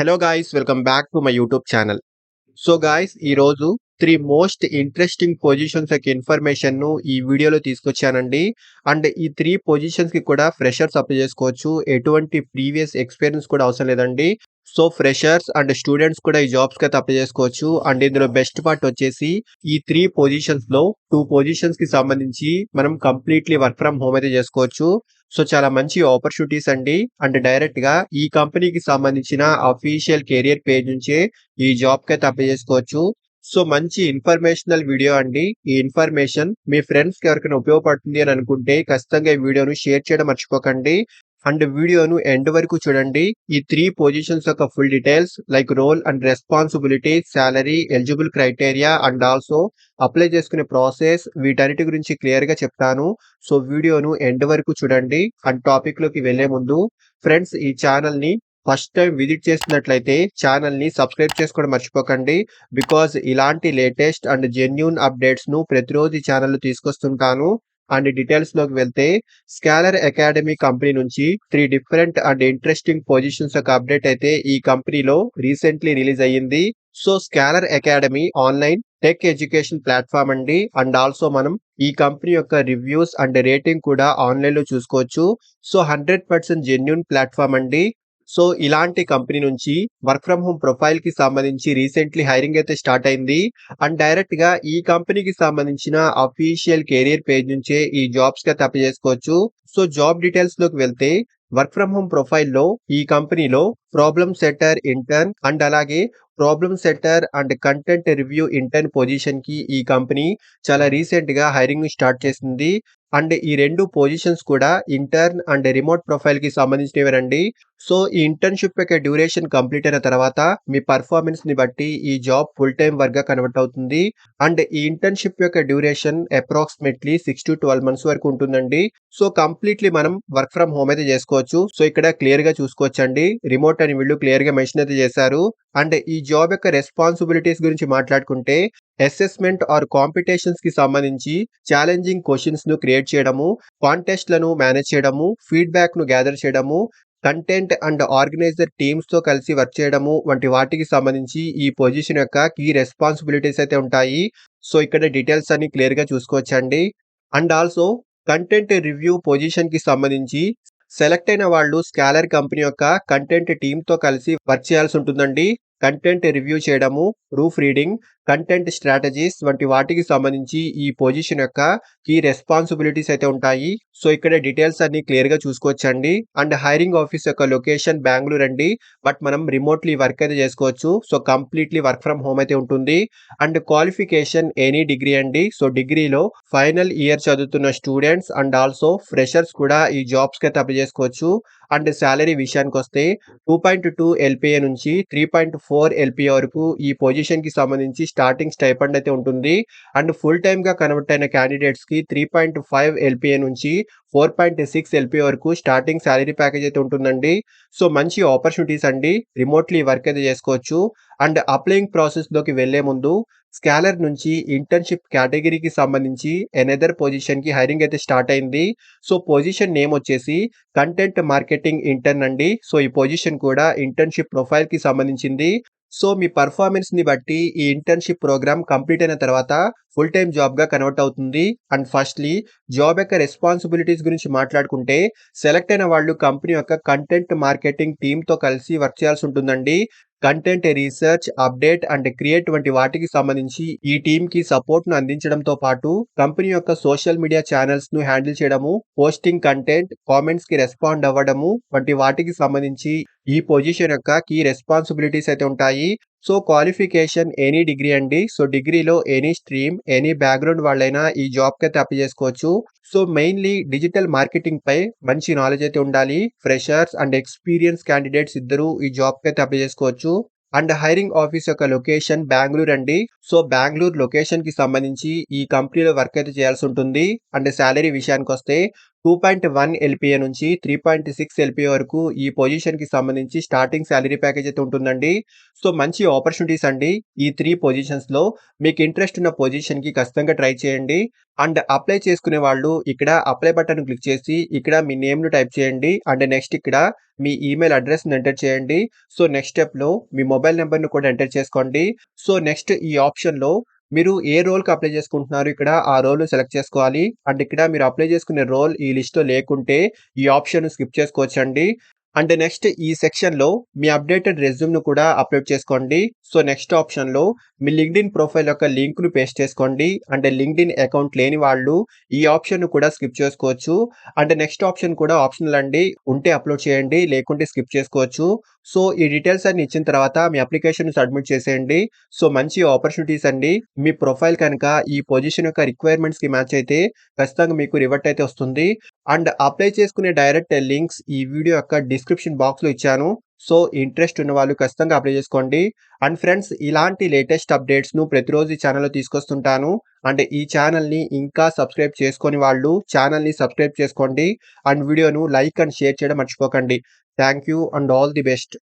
Hello guys, welcome back to my YouTube channel. So guys, ఈరోజు 3 most interesting positions యొక్క ఇన్ఫర్మేషన్‌ను ఈ వీడియోలో తీసుకొచ్చానండి. అండ్ ఈ 3 పొజిషన్స్‌కి కూడా ఫ్రెషర్స్ అప్లై చేసుకోవచ్చు. ఎటువంటి ప్రీవియస్ ఎక్స్‌పీరియన్స్ కూడా అవసరం లేదండి. సో ఫ్రెషర్స్ అండ్ స్టూడెంట్స్ కూడా ఈ జాబ్స్‌కైతే అప్లై చేసుకోవచ్చు. అండ్ ఇందులో బెస్ట్ పార్ట్ వచ్చేసి ఈ 3 పొజిషన్స్‌లో 2 పొజిషన్స్‌కి సంబంధించి మనం కంప్లీట్‌లీ వర్క్ ఫ్రమ్ హోమ్ అయితే చేసుకోవచ్చు. సో చాలా మంచి ఆపర్చునిటీస్ అండి. అండ్ డైరెక్ట్‌గా ఈ కంపెనీకి సంబంధించిన అఫీషియల్ కెరియర్ పేజ్ నుంచే ఈ జాబ్‌కైతే అప్లై చేసుకోవచ్చు. సో మంచి ఇన్ఫర్మేషనల్ వీడియో అండి. ఈ ఇన్ఫర్మేషన్ మీ ఫ్రెండ్స్‌కి ఎవరికైనా ఉపయోగపడుతుంది అని అనుకుంటే ఖచ్చితంగా ఈ వీడియోను షేర్ చేయడం మర్చిపోకండి. అండ్ వీడియోను ఎండ్ వరకు చూడండి. ఈ 3 పొజిషన్స్ యొక్క full details like role and responsibility, salary, eligible criteria and also apply చేసుకునే ప్రాసెస్ వీటన్నిటి గురించి క్లియర్‌గా చెప్తాను. సో వీడియోను ఎండ్ వరకు చూడండి. అండ్ టాపిక్‌లోకి వెళ్ళే ముందు ఫ్రెండ్స్, ఈ ఛానల్‌ని ఫస్ట్ టైం విజిట్ చేస్తున్నట్లయితే ఛానల్‌ని సబ్స్క్రైబ్ చేసుకోవడం మర్చిపోకండి. బికాజ్ ఇలాంటి లేటెస్ట్ అండ్ జెన్యూన్ అప్డేట్స్‌ను ప్రతిరోజు ఈ ఛానల్‌లో తీసుకొస్తుంటాను. అండ్ డీటెయిల్స్‌లోకి వెళ్తే స్కాలర్ అకాడమీ కంపెనీ నుంచి 3 డిఫరెంట్ అండ్ ఇంట్రెస్టింగ్ పొజిషన్స్ యొక్క అప్డేట్ అయితే ఈ కంపెనీలో రీసెంట్‌లీ రిలీజ్ అయ్యింది. So scholar academy online tech education platform అండి. అండ్ ఆల్సో మనం ఈ కంపెనీ యొక్క రివ్యూస్ అండ్ రేటింగ్ కూడా ఆన్‌లైన్‌లో చూసుకోవచ్చు. సో 100% జెన్యూన్ ప్లాట్‌ఫామ్ అండి. సో ఇలాంటి కంపెనీ నుంచి వర్క్ ఫ్రమ్ హోమ్ ప్రొఫైల్‌కి సంబంధించి రీసెంట్‌లీ హైరింగ్ అయితే స్టార్ట్ అయింది. అండ్ డైరెక్ట్‌గా ఈ కంపెనీకి సంబంధించిన అఫీషియల్ కెరియర్ పేజ్ నుంచే ఈ జాబ్స్‌కైతే అప్లై చేసుకోవచ్చు. సో జాబ్ డీటెయిల్స్‌లోకి వెళ్తే వర్క్ ఫ్రమ్ హోమ్ ప్రొఫైల్‌లో ఈ కంపెనీలో ప్రాబ్లమ్ సెట్టర్ ఇంటర్న్ అండ్ అలాగే problem setter and content review intern పొజిషన్‌కి ఈ కంపెనీ చాలా రీసెంట్‌గా హైరింగ్‌ని స్టార్ట్ చేసింది. అండ్ ఈ 2 పొజిషన్స్ కూడా ఇంటర్న్ అండ్ రిమోట్ ప్రొఫైల్‌కి సంబంధించినవేనండి. సో ఈ ఇంటర్న్‌షిప్ యొక్క డ్యూరేషన్ కంప్లీట్ అయిన తర్వాత మీ పెర్ఫార్మన్స్‌ని బట్టి ఈ జాబ్ ఫుల్ టైమ్ వర్క్‌గా కన్వర్ట్ అవుతుంది. అండ్ ఈ ఇంటర్న్‌షిప్ యొక్క డ్యూరేషన్ అప్రాక్సిమేట్‌లీ 6-12 మంత్స్ వరకు ఉంటుందండి. సో కంప్లీట్‌లీ మనం వర్క్ ఫ్రమ్ హోమ్ అయితే చేసుకోవచ్చు. సో ఇక్కడ క్లియర్‌గా చూసుకోవచ్చండి. రిమోట్ అని వీళ్ళు క్లియర్‌గా మెన్షన్ అయితే చేశారు. అండ్ ఈ జాబ్ యొక్క రెస్పాన్సిబిలిటీస్ గురించి మాట్లాడుకుంటే అసెస్మెంట్ ఆర్ కాంపిటీషన్స్‌కి సంబంధించి ఛాలెంజింగ్ క్వెషన్స్‌ను క్రియేట్ చేయడము, కాంటెస్ట్‌లను మేనేజ్ చేయడము, ఫీడ్‌బ్యాక్‌ను గ్యాదర్ చేయడము, కంటెంట్ అండ్ ఆర్గనైజర్ టీమ్స్‌తో కలిసి వర్క్ చేయడము వంటి వాటికి సంబంధించి ఈ పొజిషన్ యొక్క కీ రెస్పాన్సిబిలిటీస్ అయితే ఉంటాయి. సో ఇక్కడ డీటెయిల్స్ అన్ని క్లియర్‌గా చూసుకోవచ్చండి. అండ్ ఆల్సో కంటెంట్ రివ్యూ పొజిషన్‌కి సంబంధించి సెలెక్ట్ అయిన వాళ్ళు స్కాలర్ కంపెనీ యొక్క కంటెంట్ టీమ్‌తో కలిసి వర్క్ చేయాల్సి ఉంటుందండి. కంటెంట్ రివ్యూ చేయడము, ప్రూఫ్ రీడింగ్, కంటెంట్ స్ట్రాటజీస్ వంటి వాటికి సంబంధించి ఈ పొజిషన్ యొక్క కీ రెస్పాన్సిబిలిటీస్ అయితే ఉంటాయి. సో ఇక్కడ డీటెయిల్స్ అన్ని క్లియర్‌గా చూసుకోవచ్చండి. అండ్ హైరింగ్ ఆఫీస్ యొక్క లొకేషన్ బెంగుళూరు అండి. బట్ మనం రిమోట్‌లీ వర్క్ అయితే చేసుకోవచ్చు. So completely work from home అయితే ఉంటుంది. అండ్ క్వాలిఫికేషన్ ఎనీ డిగ్రీ అండి. సో డిగ్రీలో ఫైనల్ ఇయర్ చదువుతున్న స్టూడెంట్స్ అండ్ ఆల్సో ఫ్రెషర్స్ కూడా ఈ జాబ్స్‌కి అయితే అప్లై చేసుకోవచ్చు. అండ్ సాలరీ విషయానికొస్తే 2.2 ఎల్‌పిఏ నుంచి 3.4 ఎల్‌పిఏ వరకు ఈ పొజిషన్‌కి సంబంధించి స్టార్టింగ్ స్టైపెండ్ అయితే ఉంటుంది. అండ్ ఫుల్ టైమ్‌గా కన్వర్ట్ అయిన క్యాండిడేట్స్‌కి 3.5 ఎల్‌పిఏ నుంచి 4.6 ఎల్‌పిఏ వరకు స్టార్టింగ్ సాలరీ ప్యాకేజ్ అయితే ఉంటుందండి. సో మంచి ఆపర్చునిటీస్ అండి. రిమోట్‌లీ వర్క్ అయితే చేసుకోవచ్చు. అండ్ అప్లయింగ్ ప్రాసెస్‌లోకి వెళ్ళే ముందు స్కాలర్ నుంచి ఇంటర్న్‌షిప్ కేటగిరీకి సంబంధించి ఎనదర్ పొజిషన్‌కి హైరింగ్ అయితే స్టార్ట్ అయింది. సో పొజిషన్ నేమ్ వచ్చేసి కంటెంట్ మార్కెటింగ్ ఇంటర్న్ అండి. సో ఈ పొజిషన్ కూడా ఇంటర్న్‌షిప్ ప్రొఫైల్‌కి సంబంధించింది. సో మీ పెర్ఫార్మన్స్‌ని బట్టి ఈ ఇంటర్న్‌షిప్ ప్రోగ్రామ్ కంప్లీట్ అయిన తర్వాత ఫుల్ టైమ్ జాబ్‌గా కన్వర్ట్ అవుతుంది. అండ్ ఫస్ట్‌లీ జాబ్ యొక్క రెస్పాన్సిబిలిటీస్ గురించి మాట్లాడుకుంటే సెలెక్ట్ అయిన వాళ్ళు కంపెనీ యొక్క కంటెంట్ మార్కెటింగ్ టీమ్‌తో కలిసి వర్క్ చేయాల్సి ఉంటుందండి. Content research, update and create వంటి వాటికి సంబంధించి ఈ టీమ్‌కి సపోర్ట్‌ను అందించడంతో పాటు కంపెనీ యొక్క సోషల్ మీడియా ఛానెల్స్‌ను హ్యాండిల్ చేయడము, పోస్టింగ్ కంటెంట్, కామెంట్స్‌కి రెస్పాండ్ అవ్వడము వంటి వాటికి సంబంధించి ఈ పొజిషన్ యొక్క కీ రెస్పాన్సిబిలిటీస్ అయితే ఉంటాయి. సో క్వాలిఫికేషన్ ఎనీ డిగ్రీ అండి. సో డిగ్రీలో ఎనీ స్ట్రీమ్, ఎనీ బ్యాక్‌గ్రౌండ్ వాళ్ళైనా ఈ జాబ్‌కి అయితే అప్లై చేసుకోవచ్చు. సో మెయిన్‌లీ డిజిటల్ మార్కెటింగ్ పై మంచి నాలెడ్జ్ అయితే ఉండాలి. ఫ్రెషర్స్ అండ్ ఎక్స్‌పీరియన్స్ క్యాండిడేట్స్ ఇద్దరూ ఈ జాబ్‌కి అయితే అప్లై చేసుకోవచ్చు. అండ్ హైరింగ్ ఆఫీస్ యొక్క లొకేషన్ బెంగుళూరు అండి. సో బెంగుళూరు లొకేషన్‌కి సంబంధించి ఈ కంపెనీలో వర్క్ అయితే చేయాల్సి ఉంటుంది. అండ్ సాలరీ విషయానికొస్తే 2.1 ఎల్‌పీఏ నుంచి 3.6 ఎల్‌పీఏ వరకు ఈ పొజిషన్‌కి సంబంధించి స్టార్టింగ్ సాలరీ ప్యాకేజ్ అయితే ఉంటుందండి. సో, మంచి ఆపర్చునిటీస్ అండి. ఈ 3 పొజిషన్స్‌లో మీకు ఇంట్రెస్ట్ ఉన్న పొజిషన్‌కి ఖచ్చితంగా ట్రై చేయండి. అండ్ అప్లై చేసుకునే వాళ్ళు ఇక్కడ అప్లై బటన్ క్లిక్ చేసి ఇక్కడ మీ నేమ్‌ను టైప్ చేయండి. అండ్ నెక్స్ట్ ఇక్కడ మీ ఈమెయిల్ అడ్రెస్‌ని ఎంటర్ చేయండి. సో, నెక్స్ట్ స్టెప్‌లో మీ మొబైల్ నంబర్‌ని కూడా ఎంటర్ చేసుకోండి. సో, నెక్స్ట్ ఈ ఆప్షన్‌లో మీరు ఏ రోల్‌కి అప్లై చేసుకుంటున్నారో ఇక్కడ ఆ రోల్‌ని సెలెక్ట్ చేసుకోవాలి. అండ్ ఇక్కడ మీరు అప్లై చేసుకునే రోల్ ఈ లిస్ట్‌లో లేకుంటే ఈ ఆప్షన్‌ని స్కిప్ చేసుకోవచ్చండి. అండ్ నెక్స్ట్ ఈ సెక్షన్‌లో మీ అప్డేటెడ్ రెజ్యూమ్‌ను కూడా అప్‌లోడ్ చేసుకోండి. సో, నెక్స్ట్ ఆప్షన్‌లో మీ లింక్డ్ఇన్ ప్రొఫైల్ యొక్క లింక్‌ను పేస్ట్ చేసుకోండి. అంటే లింక్డ్ఇన్ అకౌంట్ లేని వాళ్ళు ఈ ఆప్షన్‌ను కూడా స్కిప్ చేసుకోవచ్చు. అంటే నెక్స్ట్ ఆప్షన్ కూడా ఆప్షనల్ అండి. ఉంటే అప్‌లోడ్ చేయండి. లేకుంటే స్కిప్ చేసుకోవచ్చు. సో, ఈ డీటెయిల్స్ అన్ని ఇచ్చిన తర్వాత మీ అప్లికేషన్‌ని సబ్మిట్ చేసేయండి. సో, మంచి ఆపర్చునిటీస్ అండి. మీ ప్రొఫైల్ కనుక ఈ పొజిషన్ యొక్క రిక్వైర్మెంట్స్‌కి మ్యాచ్ అయితే ఖచ్చితంగా మీకు రివర్ట్ అయితే వస్తుంది. అండ్ అప్లై చేసుకునే డైరెక్ట్ లింక్స్ ఈ వీడియో యొక్క డిస్క్రిప్షన్ బాక్స్‌లో ఇచ్చాను. సో, ఇంట్రెస్ట్ ఉన్న వాళ్ళు ఖచ్చితంగా అప్లై చేసుకోండి. అండ్ ఫ్రెండ్స్ ఇలాంటి లేటెస్ట్ అప్డేట్స్‌ను ప్రతిరోజు ఈ ఛానెల్‌లో తీసుకొస్తుంటాను. అంటే ఈ ఛానెల్‌ని ఇంకా సబ్స్క్రైబ్ చేసుకోని వాళ్ళు ఛానెల్‌ని సబ్స్క్రైబ్ చేసుకోండి. అండ్ వీడియోను లైక్ అండ్ షేర్ చేయడం మర్చిపోకండి. Thank you and all the best.